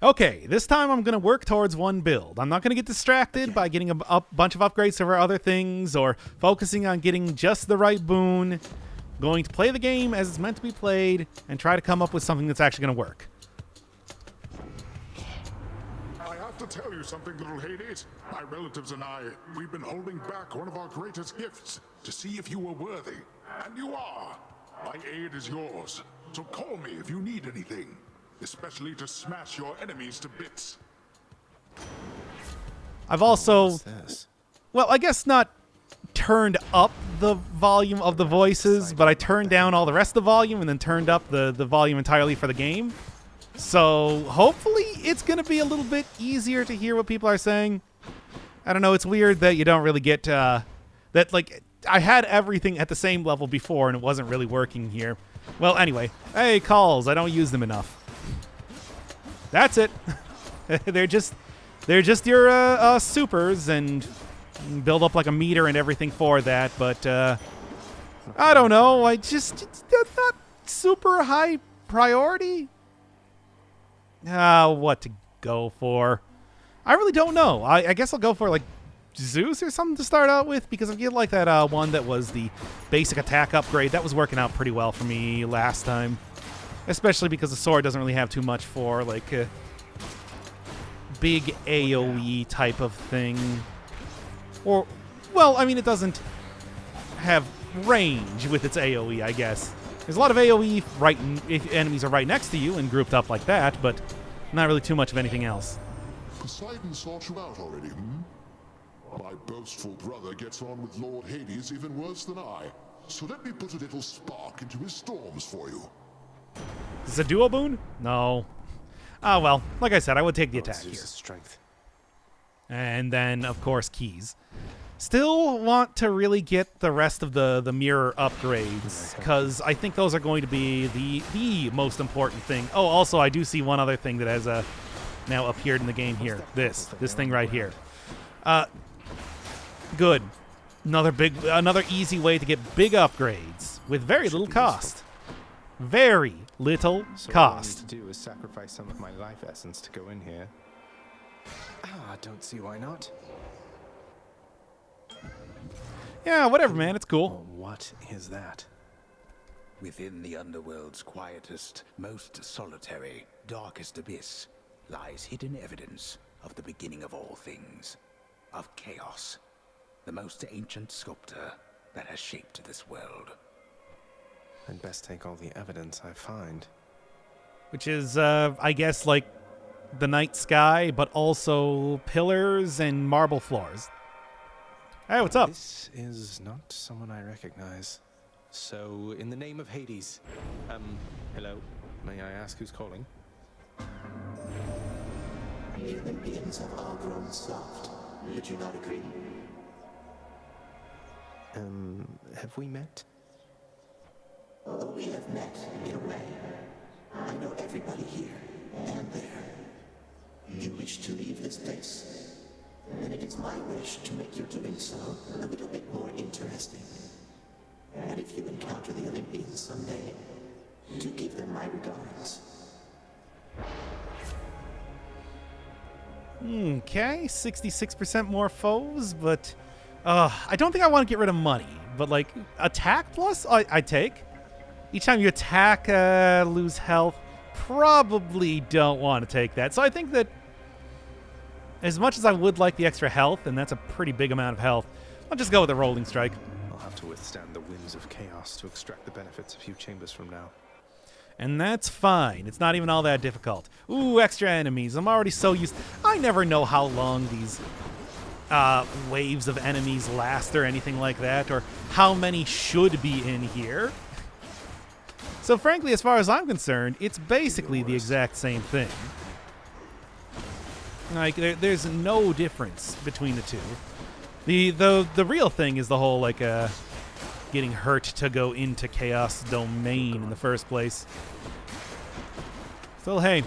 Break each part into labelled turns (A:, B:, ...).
A: Okay, this time I'm going to work towards one build. I'm not going to get distracted by getting a bunch of upgrades over other things or focusing on getting just the right boon. I'm going to play the game as it's meant to be played and try to come up with something that's actually going to work.
B: I have to tell you something, little Hades. My relatives and I, we've been holding back one of our greatest gifts to see if you were worthy. And you are. My aid is yours. So call me if you need anything. Especially to smash your enemies to bits.
A: I've also, well, I guess not turned up the volume of the voices, but I turned down all the rest of the volume and then turned up the volume entirely for the game. So hopefully it's going to be a little bit easier to hear what people are saying. I don't know, it's weird that you don't really get, that, like, I had everything at the same level before and it wasn't really working here. Well, anyway, hey, calls, I don't use them enough. That's it. they're just your supers and build up like a meter and everything for that. But I don't know. It's not super high priority. What to go for? I really don't know. I guess I'll go for like Zeus or something to start out with because I feel like that one that was the basic attack upgrade that was working out pretty well for me last time. Especially because the sword doesn't really have too much for, like, a big AoE type of thing. Or, well, I mean, it doesn't have range with its AoE, I guess. There's a lot of AoE if enemies are right next to you and grouped up like that, but not really too much of anything else.
B: Poseidon sought you out already, My boastful brother gets on with Lord Hades even worse than I. So let me put a little spark into his storms for you.
A: Is this a duo boon? No. Oh, well, like I said, I would take the attack here.
C: Strength.
A: And then, of course, keys. Still want to really get the rest of the mirror upgrades, because I think those are going to be the most important thing. Oh, also, I do see one other thing that has now appeared in the game here. This thing right here. Good. Another easy way to get big upgrades with very little cost. Very little cost.
C: All I need to do is sacrifice some of my life essence to go in here. I don't see why not.
A: Yeah, whatever, man. It's cool.
C: What is that?
D: Within the underworld's quietest, most solitary, darkest abyss lies hidden evidence of the beginning of all things, of chaos, the most ancient sculptor that has shaped this world.
C: I'd best take all the evidence I find.
A: Which is, I guess, like the night sky, but also pillars and marble floors. Hey, what's up?
C: This is not someone I recognize. So, in the name of Hades, hello, may I ask who's calling?
E: Human beings have all grown soft. Would you not agree?
C: Have we met?
E: Oh, we have met, in a way. I know everybody here and there. You wish to leave this place? Then it is my wish to make your doing so a little bit more interesting. And if you encounter the Olympians someday, do give them my regards.
A: Okay, 66% more foes, but I don't think I want to get rid of money. But like attack plus, I take. Each time you attack, lose health. Probably don't want to take that. So I think that as much as I would like the extra health, and that's a pretty big amount of health, I'll just go with the rolling strike.
C: I'll have to withstand the winds of chaos to extract the benefits a few chambers from now.
A: And that's fine. It's not even all that difficult. Ooh, extra enemies. I'm already so used. I never know how long these waves of enemies last or anything like that, or how many should be in here. So frankly, as far as I'm concerned, it's basically the exact same thing. Like, there's no difference between the two. The real thing is the whole, like, getting hurt to go into Chaos Domain in the first place. Still, hey,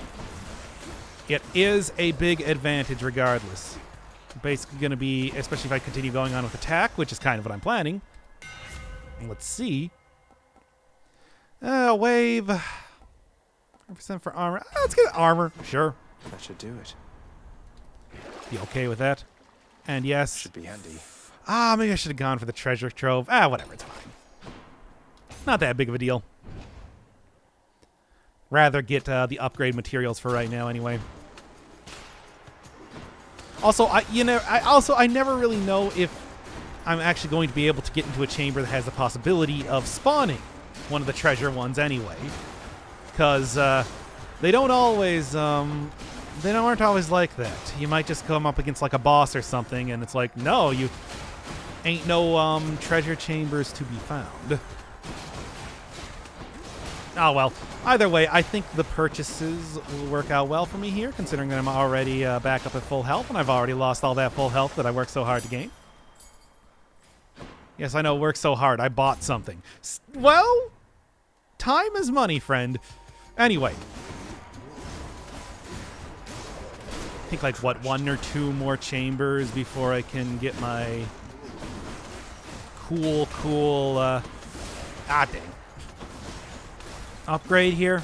A: it is a big advantage regardless. Basically going to be, especially if I continue going on with attack, which is kind of what I'm planning. Let's see. Wave. 100% for armor. Let's get armor. Sure.
C: That should do it.
A: You okay with that? And yes.
C: Should be handy.
A: Maybe I should have gone for the treasure trove. Whatever, it's fine. Not that big of a deal. Rather get the upgrade materials for right now anyway. Also, I never really know if I'm actually going to be able to get into a chamber that has the possibility of spawning one of the treasure ones anyway. Because they don't always, they aren't always like that. You might just come up against like a boss or something and it's like, no, you ain't no treasure chambers to be found. Oh well, either way, I think the purchases will work out well for me here, considering that I'm already back up at full health, and I've already lost all that full health that I worked so hard to gain. Yes, I know, worked so hard. I bought something. Well, time is money, friend. Anyway. I think like, what, 1 or 2 more chambers before I can get my cool, dang. Upgrade here,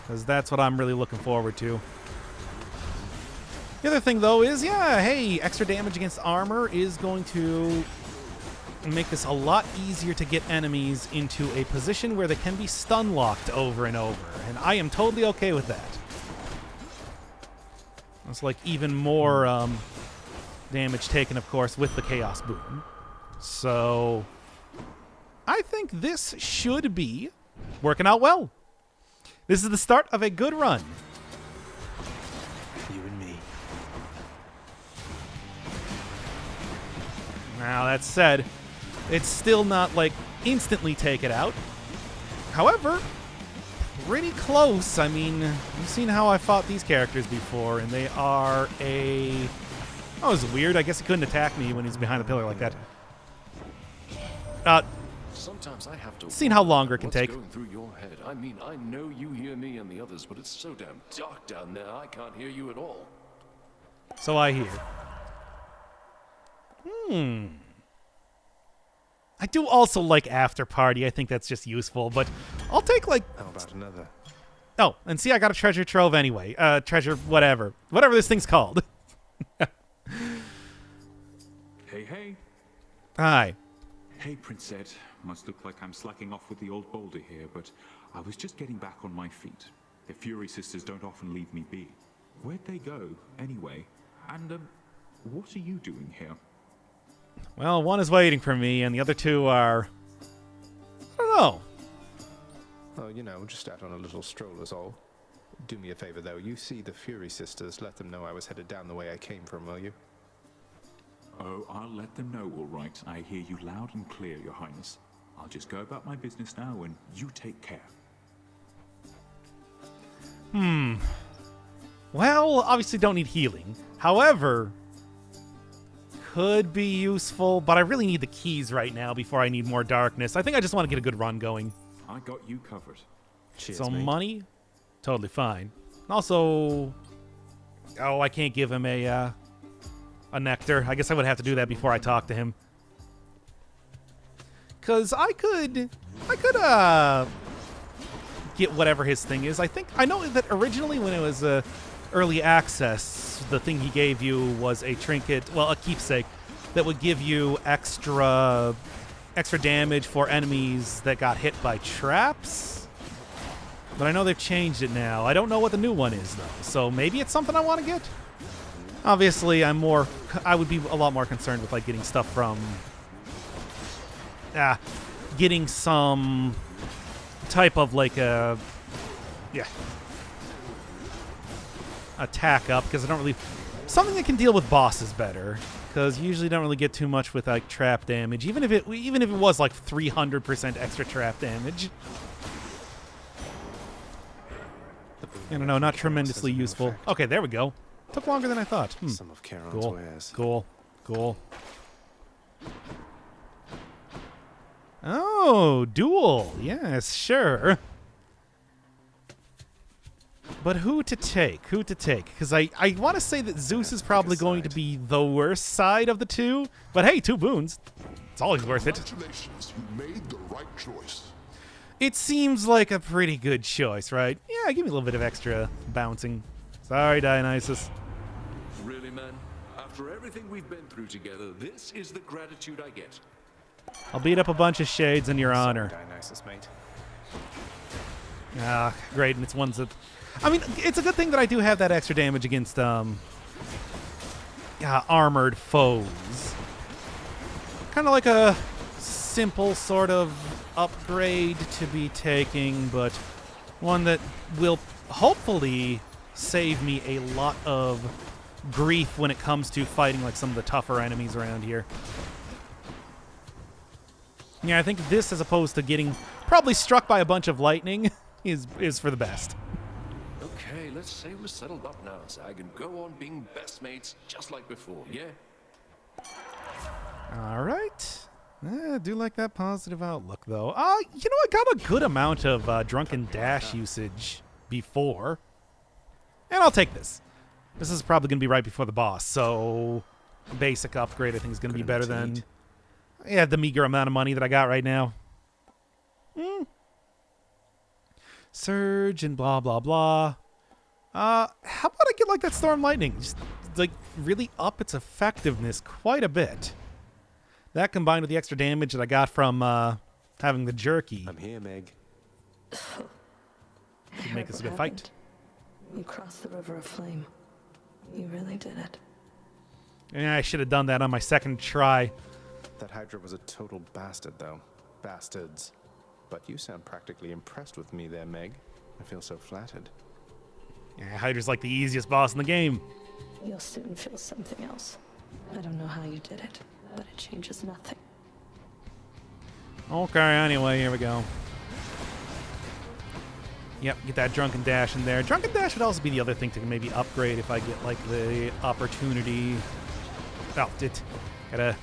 A: because that's what I'm really looking forward to. The other thing, though, is, hey, extra damage against armor is going to make this a lot easier to get enemies into a position where they can be stun locked over and over, and I am totally okay with that. It's like even more damage taken, of course, with the Chaos Boon. So I think this should be working out well. This is the start of a good run.
C: You and me.
A: Now, that said, it's still not, like, instantly take it out. However, pretty close. I mean, you've seen how I fought these characters before, and they are a... Oh, it was weird. I guess he couldn't attack me when he's behind the pillar like that.
F: Sometimes I have to
A: seen how longer it can take.
F: What's going through your head? I mean, I know you hear me and the others, but it's so damn dark down there, I can't hear you at all.
A: So I hear. I do also like After Party. I think that's just useful, but I'll take, like...
C: How about another?
A: Oh, and see, I got a treasure trove anyway. Treasure whatever. Whatever this thing's called.
G: Hey.
A: Hi.
G: Hey, Prince Ed. Must look like I'm slacking off with the old boulder here, but I was just getting back on my feet. The Fury Sisters don't often leave me be. Where'd they go, anyway? And, what are you doing here?
A: Well, one is waiting for me, and the other 2 are... I don't know.
C: Oh, you know, just out on a little stroll is all. Do me a favor, though. You see the Fury Sisters, let them know I was headed down the way I came from, will you?
G: Oh, I'll let them know, all right. I hear you loud and clear, Your Highness. I'll just go about my business now, and you take care.
A: Well, obviously don't need healing. However, could be useful, but I really need the keys right now before I need more darkness. I think I just want to get a good run going.
G: I got you covered.
C: Cheers,
A: So
C: mate.
A: money, totally fine. Also, I can't give him a nectar. I guess I would have to do that before I talk to him. Cause I could get whatever his thing is. I know that originally when it was early access, the thing he gave you was a trinket, well, a keepsake that would give you extra damage for enemies that got hit by traps. But I know they've changed it now. I don't know what the new one is though. So maybe it's something I want to get. Obviously, I would be a lot more concerned with like getting stuff from getting some type of like attack up, because I don't really something that can deal with bosses better, because you usually don't really get too much with like trap damage, even if it was like 300% extra trap damage. I don't know, not tremendously useful. Okay, there we go. Took longer than I thought.
C: Some of Charon's
A: Cool.
C: wares.
A: Cool. Oh, duel. Yes, sure. But who to take? Because I want to say that Zeus is probably going to be the worst side of the 2. But hey, 2 boons. It's always worth it.
B: Congratulations, you made the right choice.
A: It seems like a pretty good choice, right? Yeah, give me a little bit of extra bouncing. Sorry, Dionysus.
F: Really, man? After everything we've been through together, this is the gratitude I get.
A: I'll beat up a bunch of shades in your honor.
C: Dionysus, mate.
A: Ah, great, and it's ones that... I mean, it's a good thing that I do have that extra damage against armored foes. Kind of like a simple sort of upgrade to be taking, but one that will hopefully save me a lot of grief when it comes to fighting like some of the tougher enemies around here. Yeah, I think this, as opposed to getting probably struck by a bunch of lightning, is for the best.
F: Okay, let's say we're settled up now, so I can go on being best mates just like before, yeah?
A: All right. I do like that positive outlook, though. You know, I got a good amount of drunken dash usage before. And I'll take this. This is probably going to be right before the boss, so basic upgrade I think is going to be better than the meager amount of money that I got right now. Surge and blah, blah, blah. How about I get like that Storm Lightning? Just like really up its effectiveness quite a bit. That combined with the extra damage that I got from having the jerky.
C: I'm here, Meg.
A: Should make this a good fight.
H: You crossed the river of flame. You really did it.
A: Yeah, I should have done that on my second try.
C: That Hydra was a total bastard, though. Bastards. But you sound practically impressed with me there, Meg. I feel so flattered.
A: Yeah, Hydra's like the easiest boss in the game.
H: You'll soon feel something else. I don't know how you did it, but it changes nothing.
A: Okay, anyway, here we go. Yep, get that Drunken Dash in there. Drunken Dash would also be the other thing to maybe upgrade if I get, like, the opportunity. Oh, gotta...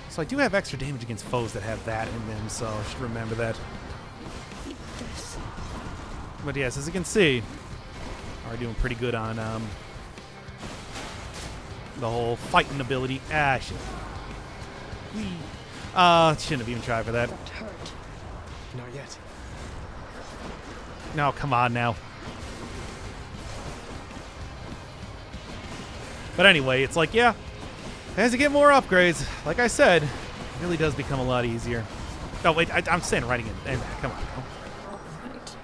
A: So I do have extra damage against foes that have that in them, so I should remember that.
H: Eat this.
A: But yes, as you can see, we're doing pretty good on the whole fighting ability. Shit. Shouldn't have even tried for that.
H: That hurt.
C: Not yet.
A: No, come on now. But anyway, it's like, yeah, as you get more upgrades, like I said, it really does become a lot easier. Oh, wait, I'm saying writing it. And come on now.
H: Right.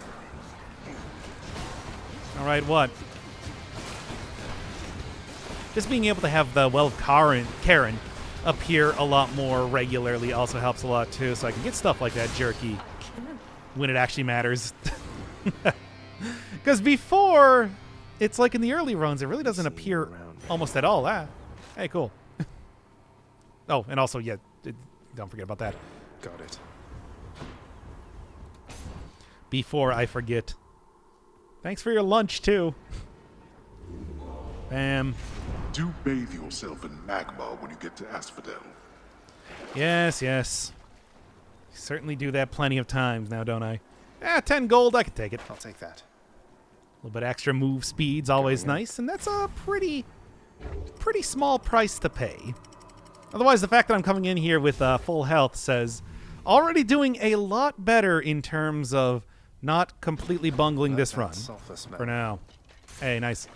A: All right, what? Just being able to have the Well of Karen appear a lot more regularly also helps a lot, too, so I can get stuff like that jerky when it actually matters. Because before, it's like in the early runs, it really doesn't appear almost at all. Hey, cool. Oh, and also, yeah, don't forget about that.
C: Got it.
A: Before I forget. Thanks for your lunch, too. Bam.
B: Do bathe yourself in magma when you get to Asphodel.
A: Yes, yes. Certainly do that plenty of times now, don't I? 10 gold, I can take it.
C: I'll take that.
A: A little bit extra move speed's always nice, and that's a pretty small price to pay. Otherwise, the fact that I'm coming in here with full health says already doing a lot better in terms of not completely bungling this run for now. Hey, nice.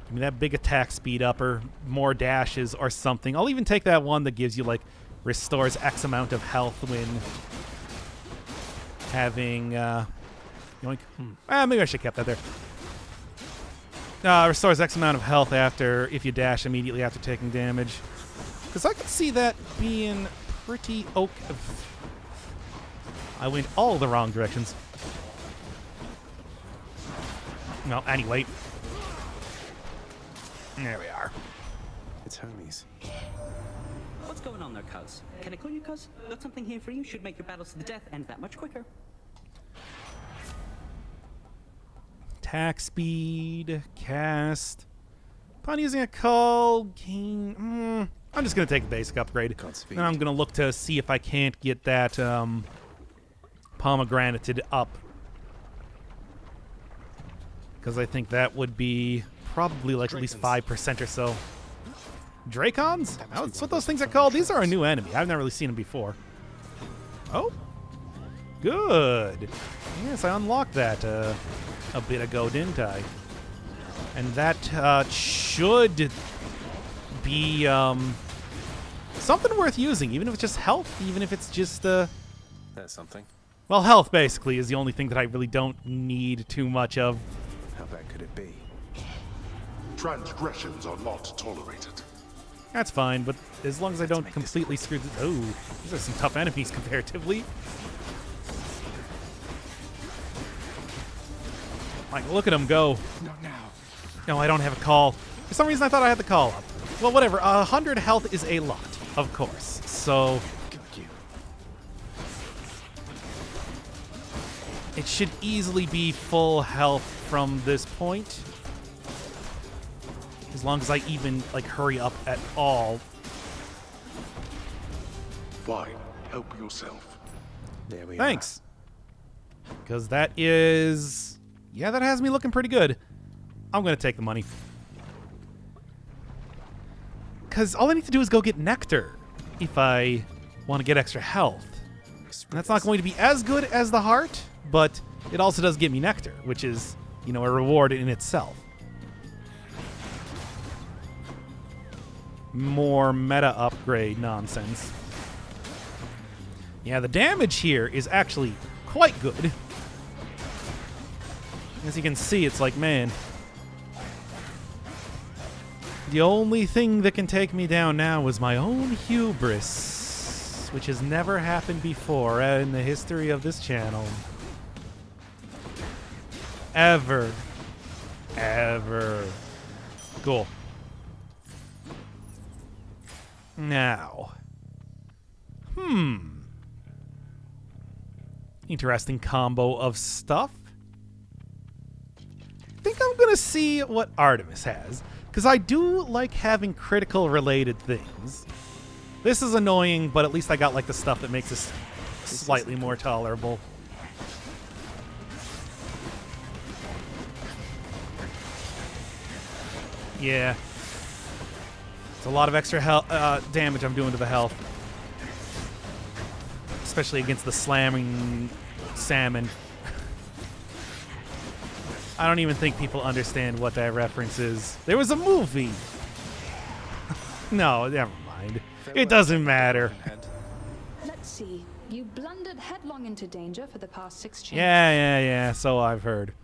A: Give me that big attack speed up or more dashes or something. I'll even take that one that gives you, like, restores X amount of health when having, yoink. Maybe I should have kept that there. Restores X amount of health if you dash immediately after taking damage. Because I could see that being pretty okay. I went all the wrong directions. No, anyway. There we are.
C: It's Hermes.
I: What's going on there, cuz? Can I call you cuz? Got something here for you. Should make your battles to the death end that much quicker.
A: Attack speed, cast. Upon using a call, gain. I'm just going to take the basic upgrade. Then I'm going to look to see if I can't get that pomegranated up. Because I think that would be probably like at least 5% or so. Dracons? That's what those things are called. These are a new enemy. I've never really seen them before. Oh. Good. Yes, I unlocked that a bit ago, didn't I? And that should be something worth using, even if it's just health, even if it's just...
C: There's something.
A: Well, health, basically, is the only thing that I really don't need too much of.
C: How bad could it be?
B: Transgressions are not tolerated.
A: That's fine, but as long as I don't completely screw the... Oh, these are some tough enemies comparatively. Like, look at them go.
C: Not now.
A: No, I don't have a call. For some reason, I thought I had the call up. Well, whatever. 100 health is a lot, of course. So...
C: Got you.
A: It should easily be full health from this point. As long as I even, like, hurry up at all.
B: Fine. Help yourself.
C: There we
A: Thanks. Because that is... Yeah, that has me looking pretty good. I'm going to take the money. Because all I need to do is go get nectar if I want to get extra health. And that's not going to be as good as the heart, but it also does give me nectar, which is, you know, a reward in itself. More meta upgrade nonsense. Yeah, the damage here is actually quite good. As you can see, it's like, man, the only thing that can take me down now is my own hubris, which has never happened before in the history of this channel. Ever. Ever. Cool. Now. Interesting combo of stuff. I think I'm going to see what Artemis has, because I do like having critical related things. This is annoying, but at least I got like the stuff that makes this slightly more tolerable. Yeah. It's a lot of extra damage I'm doing to the health. Especially against the slamming salmon. I don't even think people understand what that reference is. There was a movie. No, never mind. It doesn't matter.
J: Let's see. You blundered headlong into danger for the past 6 changes.
A: Yeah. So I've heard.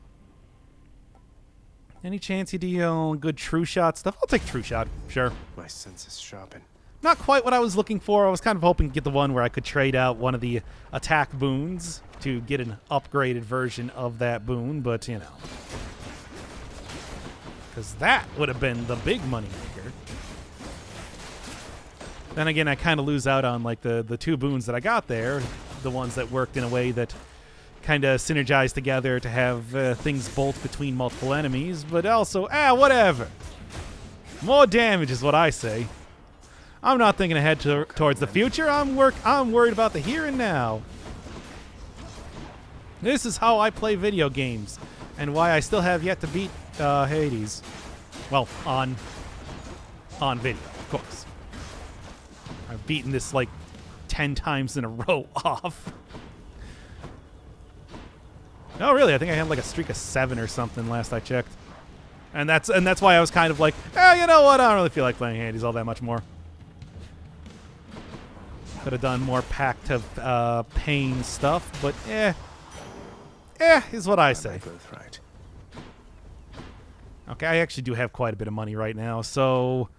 A: Any chance you deal good true shot stuff? I'll take true shot, sure.
C: My senses sharpen.
A: Not quite what I was looking for. I was kind of hoping to get the one where I could trade out one of the attack boons to get an upgraded version of that boon, but, you know. Because that would have been the big money maker. Then again, I kind of lose out on, like, the 2 boons that I got there, the ones that worked in a way that kind of synergized together to have things bolt between multiple enemies, but also, whatever. More damage is what I say. I'm not thinking ahead towards the future. I'm worried about the here and now. This is how I play video games, and why I still have yet to beat Hades. Well, on video, of course. I've beaten this like 10 times in a row off. No, really, I think I had like a streak of 7 or something last I checked. And that's why I was kind of like, you know what? I don't really feel like playing Hades all that much more. Could have done more Pact of Pain stuff, but is what I say.
C: Both right.
A: Okay, I actually do have quite a bit of money right now, so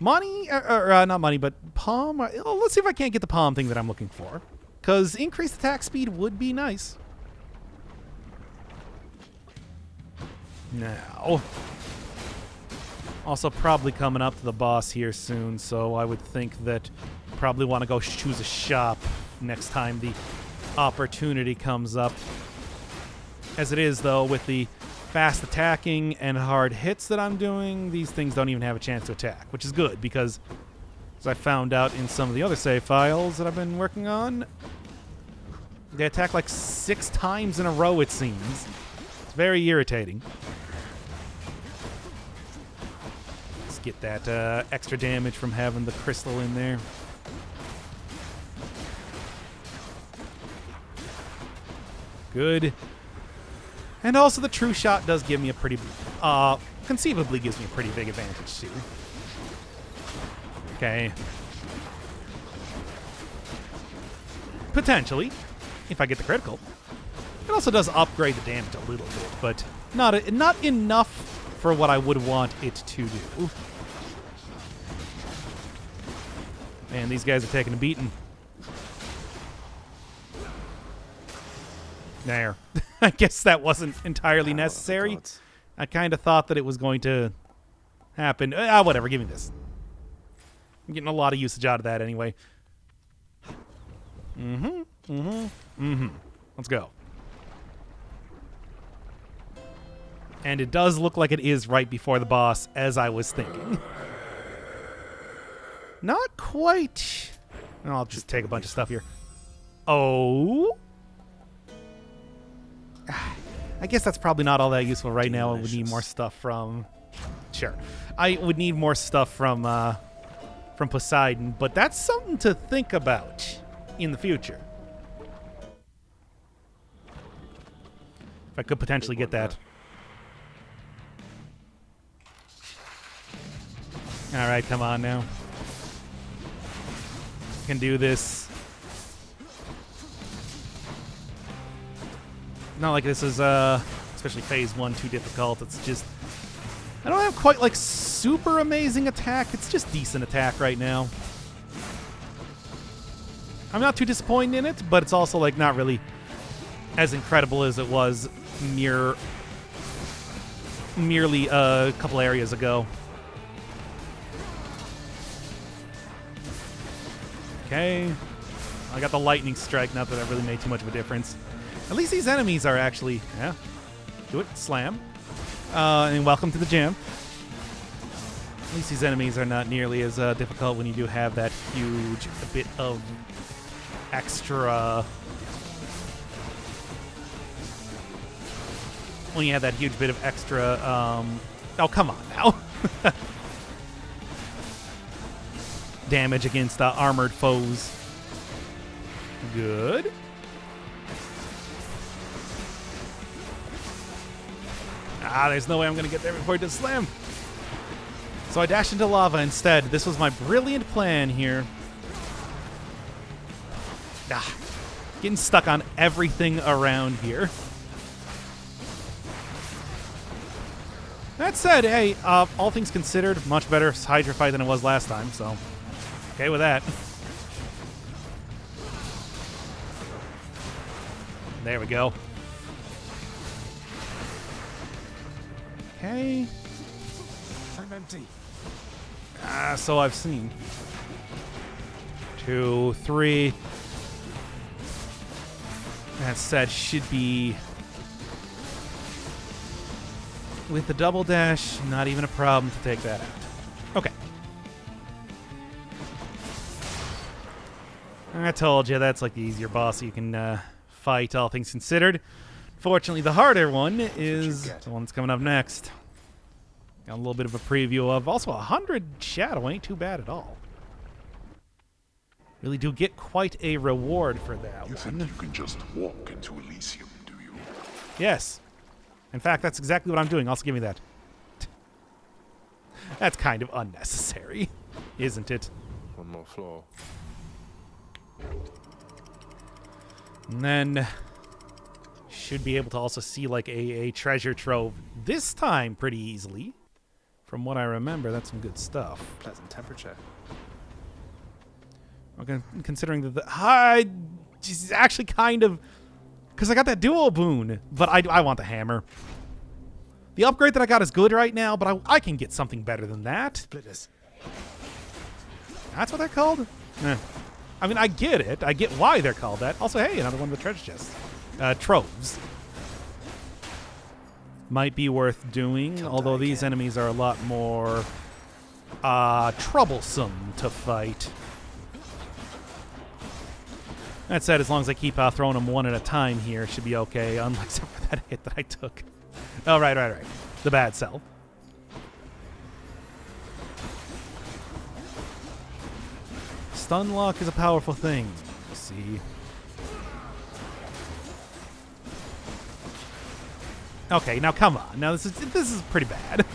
A: money, or not money, but palm. Let's see if I can't get the palm thing that I'm looking for, because increased attack speed would be nice. Now, also probably coming up to the boss here soon, so I would think that probably want to go choose a shop next time the opportunity comes up. As it is, though, with the fast attacking and hard hits that I'm doing, these things don't even have a chance to attack, which is good, because as I found out in some of the other save files that I've been working on, they attack like 6 times in a row, it seems. It's very irritating. Let's get that extra damage from having the crystal in there. Good. And also the true shot does give me a pretty, conceivably gives me a pretty big advantage too. Okay. Potentially, if I get the critical. It also does upgrade the damage a little bit, but not enough for what I would want it to do. Man, these guys are taking a beating. There. I guess that wasn't entirely necessary. I kind of thought that it was going to happen. Whatever, give me this. I'm getting a lot of usage out of that anyway. Let's go. And it does look like it is right before the boss, as I was thinking. Not quite. I'll just take a bunch of stuff here. Oh. I guess that's probably not all that useful right now. I would need more stuff from... Sure. I would need more stuff from Poseidon, but that's something to think about in the future. If I could potentially get that. All right, come on now. Can do this. Not like this is, especially phase 1, too difficult. It's just... I don't have quite, like, super amazing attack. It's just decent attack right now. I'm not too disappointed in it, but it's also, like, not really as incredible as it was merely a couple areas ago. Okay. I got the lightning strike, not that that really made too much of a difference. At least these enemies are actually... Yeah. Do it. Slam. And welcome to the gym. At least these enemies are not nearly as difficult when you do have that huge bit of extra... When you have that huge bit of extra... Oh, come on now. Damage against armored foes. Good. There's no way I'm going to get there before he does slam. So I dash into lava instead. This was my brilliant plan here. Getting stuck on everything around here. That said, hey, all things considered, much better Hydra fight than it was last time, so okay with that. There we go. Okay.
C: I'm empty.
A: So I've seen. 2, 3. That said, should be... With the double dash, not even a problem to take that out. Okay. I told you, that's like the easier boss you can fight, all things considered. Fortunately, the harder one is the one that's coming up next. Got a little bit of a preview of. Also, 100 shadow ain't too bad at all. Really do get quite a reward for that one.
B: You think you can just walk into Elysium, do you?
A: Yes. In fact, that's exactly what I'm doing. Also, give me that. That's kind of unnecessary, isn't it?
C: One more floor.
A: And then should be able to also see like a treasure trove this time pretty easily. From what I remember, that's some good stuff.
C: Pleasant temperature.
A: Okay, considering that the actually kind of, because I got that duo boon, but I want the hammer. The upgrade that I got is good right now, but I can get something better than that.
C: Splitters.
A: That's what they're called? I mean, I get it. I get why they're called that. Also, hey, another one with treasure chests. Troves. Might be worth doing, although these enemies are a lot more troublesome to fight. That said, as long as I keep throwing them one at a time here, should be okay, except for that hit that I took. Oh, right. The bad self. Stun lock is a powerful thing. See. Okay, now come on. Now this is pretty bad.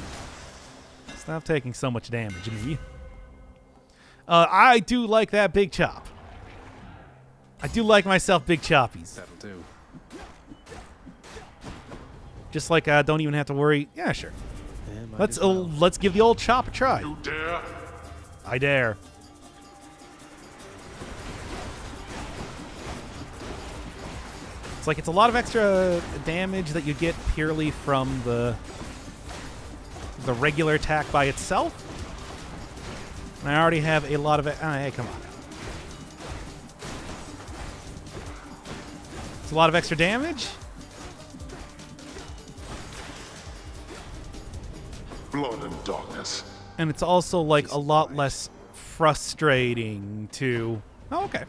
A: Stop taking so much damage, me. I do like that big chop. I do like myself big choppies.
C: That'll do.
A: Just like I don't even have to worry. Yeah, sure. Yeah, let's give the old chop a try.
B: You dare?
A: I dare. It's like it's a lot of extra damage that you get purely from the regular attack by itself. And I already have a lot of it. Hey, come on. It's a lot of extra damage.
B: Blood and darkness.
A: And it's also like a lot less frustrating to... Oh, okay.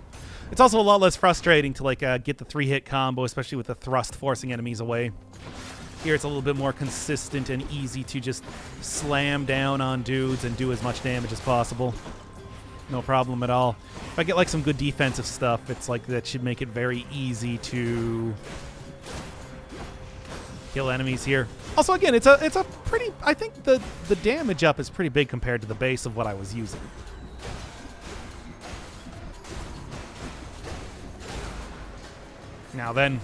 A: It's also a lot less frustrating to like get the 3-hit combo, especially with the thrust forcing enemies away. Here it's a little bit more consistent and easy to just slam down on dudes and do as much damage as possible. No problem at all. If I get like some good defensive stuff, it's like that should make it very easy to kill enemies here. Also, again, it's a pretty... I think the damage up is pretty big compared to the base of what I was using. Now then.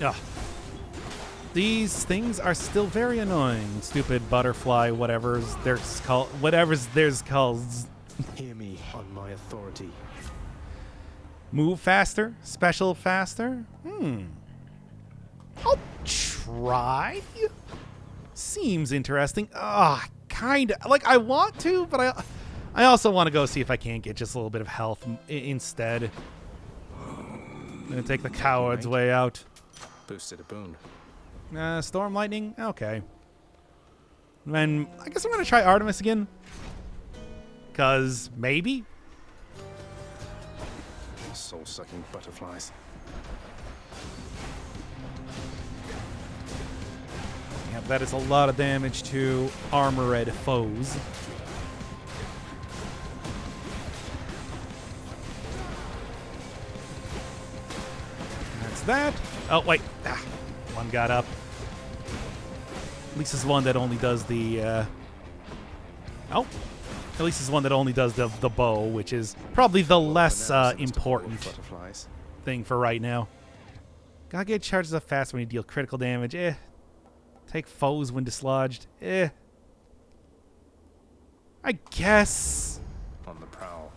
A: Ugh. These things are still very annoying. Stupid butterfly, whatever's their skulls.
C: Hear me on my authority.
A: Move faster, special faster. I'll try. Seems interesting. Kind of. Like, I want to, but I also want to go see if I can't get just a little bit of health instead. I'm going to take the coward's way out.
C: Boosted a boon.
A: Storm lightning? Okay. Then I guess I'm going to try Artemis again. Because maybe.
C: Soul-sucking butterflies.
A: Yep, that is a lot of damage to armored foes. That's that. Oh, wait. One got up. At least it's one that only does the... Oh. At least it's one that only does the bow, which is probably the less important thing for right now. Gotta get charges up fast when you deal critical damage. Take foes when dislodged. I guess.
C: On the prowl.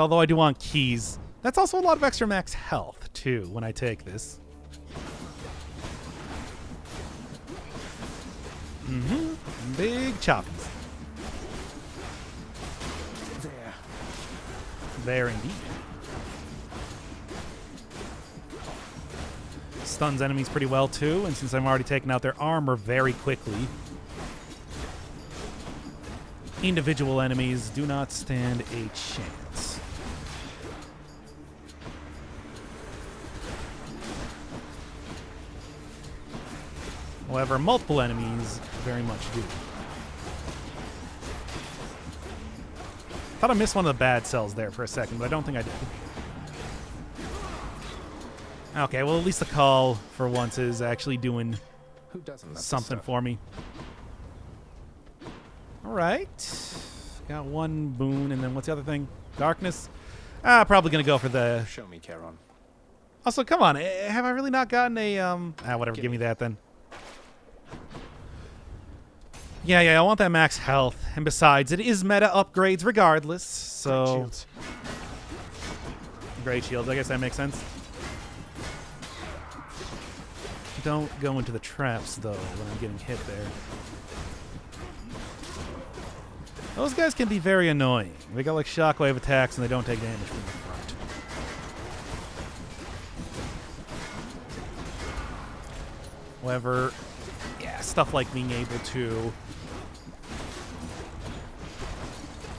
A: Although I do want keys. That's also a lot of extra max health, too, when I take this. Big choppies. There indeed. Stuns enemies pretty well too, and since I'm already taking out their armor very quickly, individual enemies do not stand a chance. However, multiple enemies very much do. Thought I missed one of the bad cells there for a second, but I don't think I did. Okay, well, at least the call for once is actually doing something for me. All right. Got one boon, and then what's the other thing? Darkness? Probably going to go for the...
C: Show me, Charon.
A: Also, come on. Have I really not gotten a... whatever. Give me that, then. Yeah, I want that max health. And besides, it is meta upgrades regardless, so... Great shields. I guess that makes sense. Don't go into the traps, though, when I'm getting hit there. Those guys can be very annoying. They got, like, shockwave attacks, and they don't take damage from the front. However, yeah, stuff like being able to...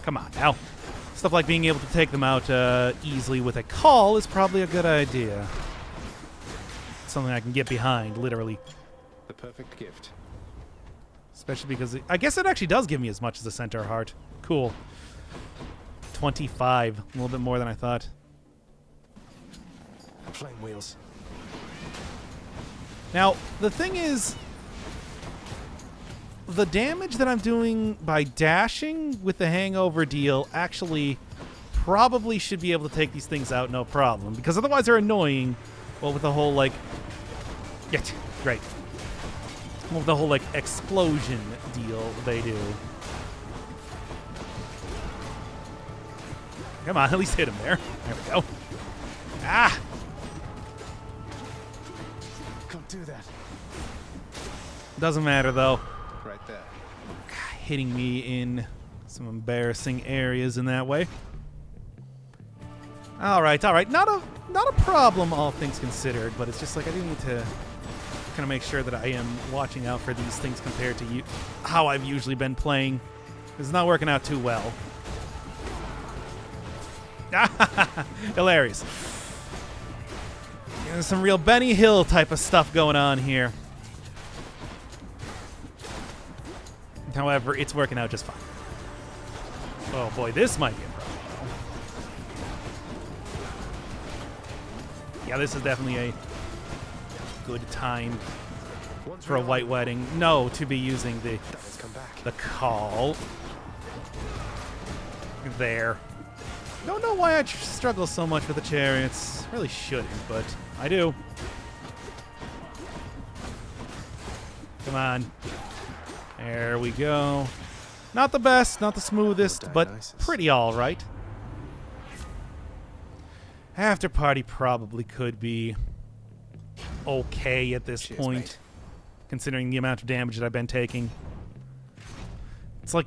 A: Come on, now. Stuff like being able to take them out easily with a call is probably a good idea. Something I can get behind, literally.
C: The perfect gift.
A: Especially because I guess it actually does give me as much as a centaur heart. Cool. 25. A little bit more than I thought.
C: Flame wheels.
A: Now, the thing is, the damage that I'm doing by dashing with the hangover deal actually probably should be able to take these things out no problem, because otherwise they're annoying. Well, with the whole, like... Yet, great. Well, with the whole, like, explosion deal they do. Come on, at least hit him there. There we go. Ah!
C: Can't do that.
A: Doesn't matter, though.
C: Right there.
A: Hitting me in some embarrassing areas in that way. All right. Not a problem, all things considered, but it's just like I do need to kind of make sure that I am watching out for these things compared to how I've usually been playing. It's not working out too well. Hilarious. There's some real Benny Hill type of stuff going on here. However, it's working out just fine. Oh boy, this might be a problem. Yeah, this is definitely a good time for a white wedding. No, to be using the call. There. Don't know why I struggle so much with the chariots. Really shouldn't, but I do. Come on. There we go. Not the best, not the smoothest, but pretty all right. After party probably could be okay at this point, mate, considering the amount of damage that I've been taking. It's like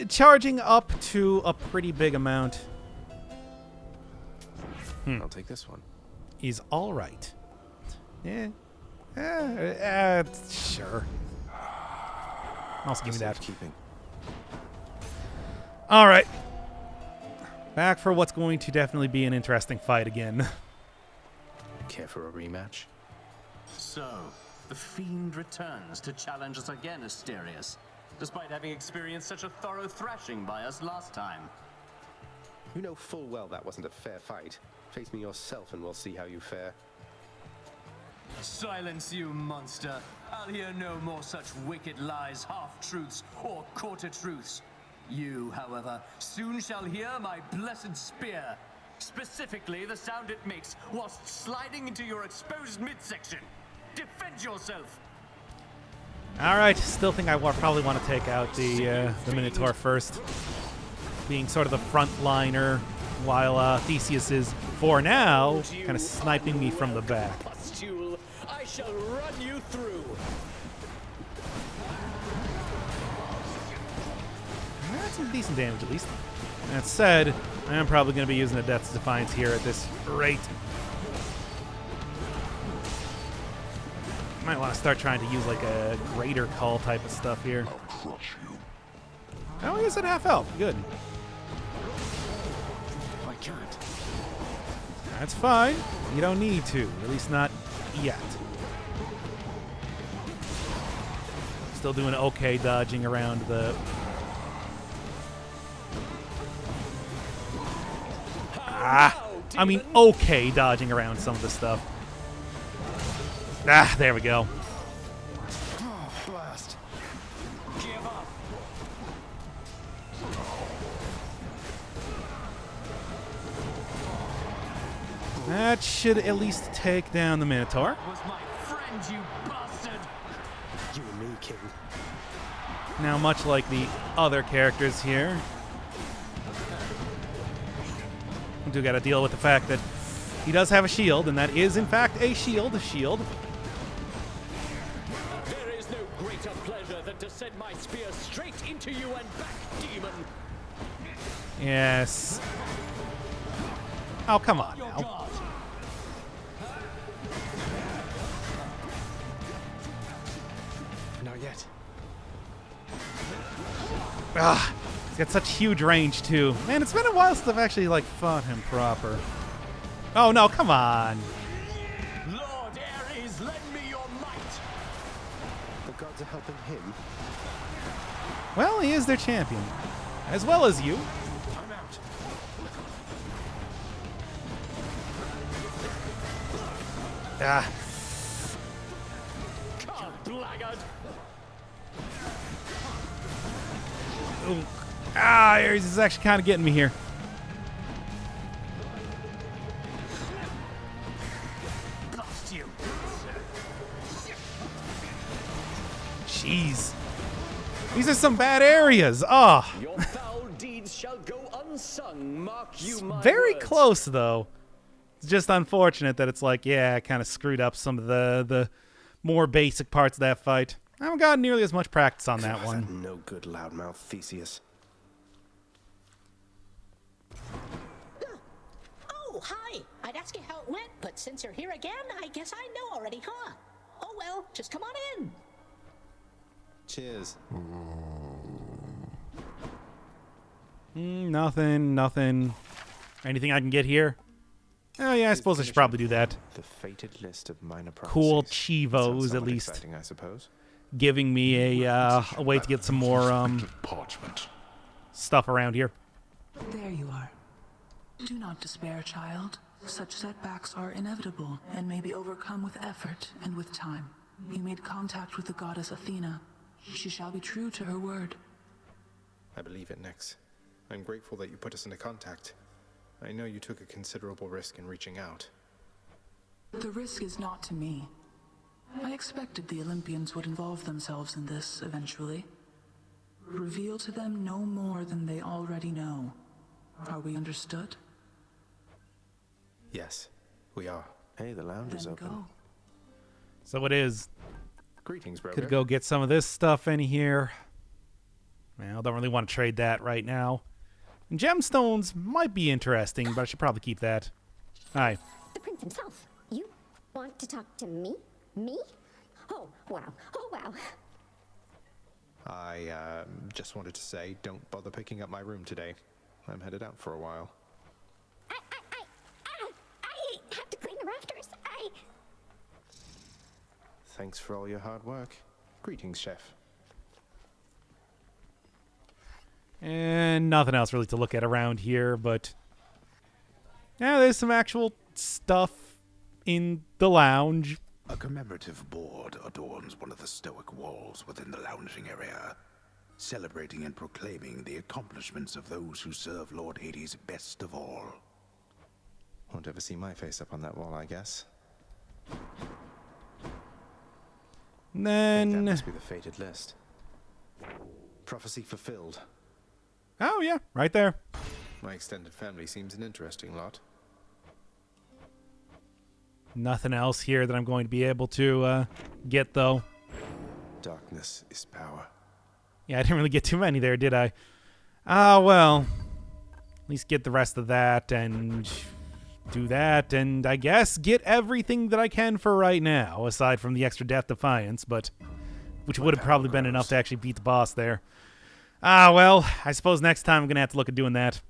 A: charging up to a pretty big amount.
C: I'll take this one.
A: Is all right. Yeah. Sure. Also, give me that. All right. Back for what's going to definitely be an interesting fight again.
C: Care for a rematch?
K: So, the Fiend returns to challenge us again, Asterius, despite having experienced such a thorough thrashing by us last time.
C: You know full well that wasn't a fair fight. Face me yourself and we'll see how you fare.
K: Silence, you monster. I'll hear no more such wicked lies, half-truths, or quarter-truths. You, however, soon shall hear my blessed spear. Specifically, the sound it makes whilst sliding into your exposed midsection. Defend yourself!
A: All right, still think I probably want to take out the Minotaur first, being sort of the frontliner, while Theseus is, for now, kind of sniping me from the back.
K: I shall run you through.
A: That's some decent damage, at least. That said, I am probably going to be using a Death's Defiance here at this rate. Might want to start trying to use like a greater call type of stuff here.
B: I'll crush you.
A: Oh, he's at half health. Good.
C: I can't.
A: That's fine. You don't need to. At least not yet. Still doing okay dodging around the... I mean, okay dodging around some of the stuff. There we go.
C: Oh, blast.
K: Give up.
A: That should at least take down the Minotaur.
K: Was my friend, you bastard.
C: You and me, King.
A: Now, much like the other characters here, we do got to deal with the fact that he does have a shield, and that is, in fact, a shield.
K: There is no greater pleasure than to send my spear straight into you and back, demon.
A: Yes. Oh, come on now.
C: Not yet.
A: He's got such huge range, too. Man, it's been a while since I've actually, like, fought him proper. Oh, no, come on.
K: Lord Ares, lend me your might.
C: The gods are helping him.
A: Well, he is their champion. As well as you.
C: I'm out.
A: Ah.
K: Blackguard.
A: Ooh. Ah, Ares is actually kind of getting me here.
K: Bust you.
A: Jeez. These are some bad areas. Ah.
K: Your foul deeds shall go unsung. Mark you my
A: Very
K: words.
A: close, though. It's just unfortunate that it's like, yeah, I kind of screwed up some of the more basic parts of that fight. I haven't gotten nearly as much practice on that one.
L: No good loudmouth Theseus.
M: Oh, hi. I'd ask you how it went, but since you're here again, I guess I know already, huh? Oh well, just come on in.
C: Cheers.
A: Nothing. Anything I can get here? Oh yeah, I suppose I should probably do that.
C: The fated list of minor prophecies.
A: Cool
C: Sounds
A: chivos, at
C: somewhat
A: least.
C: exciting, I suppose.
A: Giving me a way to get some more
B: parchment.
A: stuff around here.
N: There you are. Do not despair, child. Such setbacks are inevitable and may be overcome with effort and with time. You made contact with the goddess Athena. She shall be true to her word.
C: I believe it, Nyx. I'm grateful that you put us into contact. I know you took a considerable risk in reaching out.
N: The risk is not to me. I expected the Olympians would involve themselves in this eventually. Reveal to them no more than they already know. Are we understood?
C: Yes, we are. Hey, the lounge is open.
N: Go.
A: So it is.
C: Greetings, bro.
A: Could go get some of this stuff in here. Well, don't really want to trade that right now. And gemstones might be interesting, but I should probably keep that. Hi.
O: The prince himself. You want to talk to me? Me? Oh, wow. Oh, wow.
C: I just wanted to say, don't bother picking up my room today. I'm headed out for a while.
O: I have to clean the rafters.
C: Thanks for all your hard work. Greetings, chef.
A: And nothing else really to look at around here, but yeah, there's some actual stuff in the lounge.
D: A commemorative board adorns one of the stoic walls within the lounging area, celebrating and proclaiming the accomplishments of those who serve Lord Hades best of all.
C: Won't ever see my face up on that wall, I guess.
A: Then
C: That must be the fated list. Prophecy fulfilled.
A: Oh yeah, right there.
C: My extended family seems an interesting lot.
A: Nothing else here that I'm going to be able to get, though.
C: Darkness is power.
A: Yeah, I didn't really get too many there, did I? Ah, well. At least get the rest of that and do that, and I guess get everything that I can for right now, aside from the extra Death Defiance, but which would have probably been enough to actually beat the boss there. Ah, well, I suppose next time I'm going to have to look at doing that.